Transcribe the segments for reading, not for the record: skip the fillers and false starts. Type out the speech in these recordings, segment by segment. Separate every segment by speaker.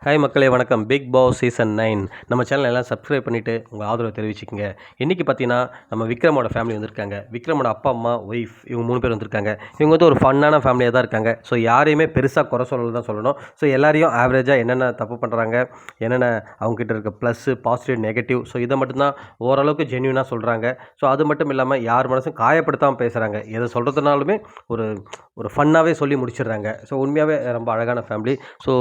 Speaker 1: Hi மக்களே வணக்கம். Big Boss season 9 நம்ம சேனல் எல்லாம் சப்ஸ்கிரைப் பண்ணிவிட்டு உங்கள் ஆதரவை தெரிவிச்சுக்கோங்க. இன்றைக்கி பார்த்தீங்கன்னா நம்ம விக்ரமோட ஃபேமிலி வந்திருக்காங்க. விக்ரமோட அப்பா அம்மா ஒய்ஃப் இவங்க 3 பேர் வந்திருக்காங்க. இவங்க வந்து ஒரு ஃபன்னான ஃபேமிலியாக தான் இருக்காங்க. ஸோ யாரையுமே பெருசாக குறை சொல்லல தான் சொல்லணும். ஸோ எல்லாரையும் ஆவரேஜாக என்னென்ன தப்பு பண்ணுறாங்க, என்னென்ன அவங்ககிட்ட இருக்க ப்ளஸ்ஸு, பாசிட்டிவ், நெகட்டிவ், ஸோ இதை மட்டும்தான் ஓரளவுக்கு ஜென்யூனாக சொல்கிறாங்க. ஸோ அது மட்டும் இல்லாமல் யார் மனசும் காயப்படுத்தாமல் பேசுகிறாங்க. எதை சொல்கிறதுனாலுமே ஒரு ஒரு ஃபன்னாகவே சொல்லி முடிச்சிடுறாங்க. ஸோ உண்மையாகவே ரொம்ப அழகான ஃபேமிலி. ஸோ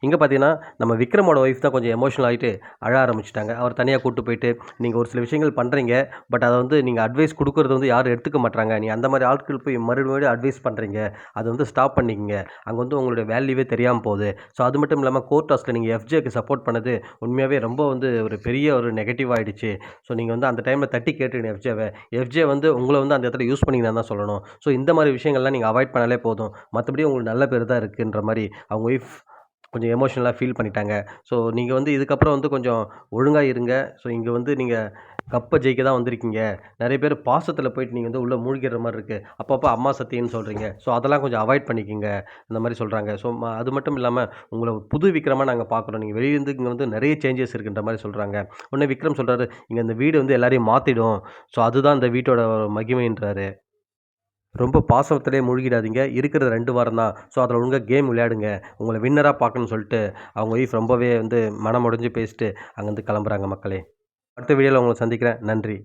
Speaker 1: இங்கே பார்த்தீங்கன்னா நம்ம விக்ரமோட ஒய்ஃப் தான் கொஞ்சம் எமோஷனல் ஆகிட்டு அழ ஆரம்பிச்சிட்டாங்க. அவர் தனியாக கூப்பிட்டு போயிட்டு, நீங்கள் ஒரு சில விஷயங்கள் பண்ணுறீங்க, பட் அதை வந்து நீங்கள் அட்வைஸ் கொடுக்குறது வந்து யாரும் எடுத்துக்க மாட்டாங்க. நீ அந்த மாதிரி ஆட்கள் போய் மறுபடியும் அட்வைஸ் பண்ணுறீங்க, அதை வந்து ஸ்டாப் பண்ணிக்கங்க. அங்கே வந்து உங்களுடைய வேல்யூவே தெரியாமல் போகுது. ஸோ அது மட்டும் இல்லாமல் கோர்ட் டாஸ்கில் நீங்கள் எஃப்ஜேக்கு சப்போர்ட் பண்ணது உண்மையாகவே ரொம்ப வந்து ஒரு பெரிய ஒரு நெகட்டிவ் ஆகிடுச்சு. ஸோ நீங்கள் வந்து அந்த டைமில் தட்டி கேட்டுக்கணும் எஃப்ஜேவை. எஃப்ஜே வந்து உங்களை வந்து அந்த இடத்துல யூஸ் பண்ணிங்கன்னா தான் சொல்லணும். ஸோ இந்த மாதிரி விஷயங்கள்லாம் நீங்கள் அவாய்ட் பண்ணாலே போதும். மற்றபடி உங்களுக்கு நல்ல பேர் தான் இருக்குன்ற மாதிரி அவங்க ஒய்ஃப் கொஞ்சம் எமோஷனலாக ஃபீல் பண்ணிட்டாங்க. ஸோ நீங்கள் வந்து இதுக்கப்புறம் வந்து கொஞ்சம் ஒழுங்கா இருங்க. ஸோ இங்கே வந்து நீங்கள் கப்பை ஜெயிக்க தான் வந்திருக்கீங்க. நிறைய பேர் பாசத்தில் போயிட்டு நீங்கள் வந்து உள்ளே மூழ்கிற மாதிரி இருக்குது. அப்பப்போ அம்மா சத்தியம்னு சொல்கிறீங்க. ஸோ அதெல்லாம் கொஞ்சம் அவாய்ட் பண்ணிக்கங்க. இந்த மாதிரி சொல்கிறாங்க. ஸோ அது மட்டும் இல்லாமல் உங்களை புது விக்ரமா நாங்கள் பார்க்குறோம். நீங்கள் வெளியிருந்து இங்கே வந்து நிறைய சேஞ்சஸ் இருக்குன்ற மாதிரி சொல்கிறாங்க. உடனே விக்ரம் சொல்கிறாரு, இங்கே இந்த வீடு வந்து எல்லாரையும் மாற்றிடும். ஸோ அதுதான் இந்த வீட்டோட மகிமைன்றாரு. ரொம்ப பாசத்திலே மூழ்கிடாதீங்க. இருக்கிறது 2 வாரம் தான். ஸோ அதில் ஒழுங்கா கேம் விளையாடுங்க. உங்கள வின்னரா பார்க்கணும்னு சொல்லிட்டு அவங்க ஒய்ஃப் ரொம்பவே வந்து மனம் உடைஞ்சு பேசிட்டு அங்கேருந்து கிளம்புறாங்க மக்களே. அடுத்த வீடியோவில் உங்கள சந்திக்கிறேன். நன்றி.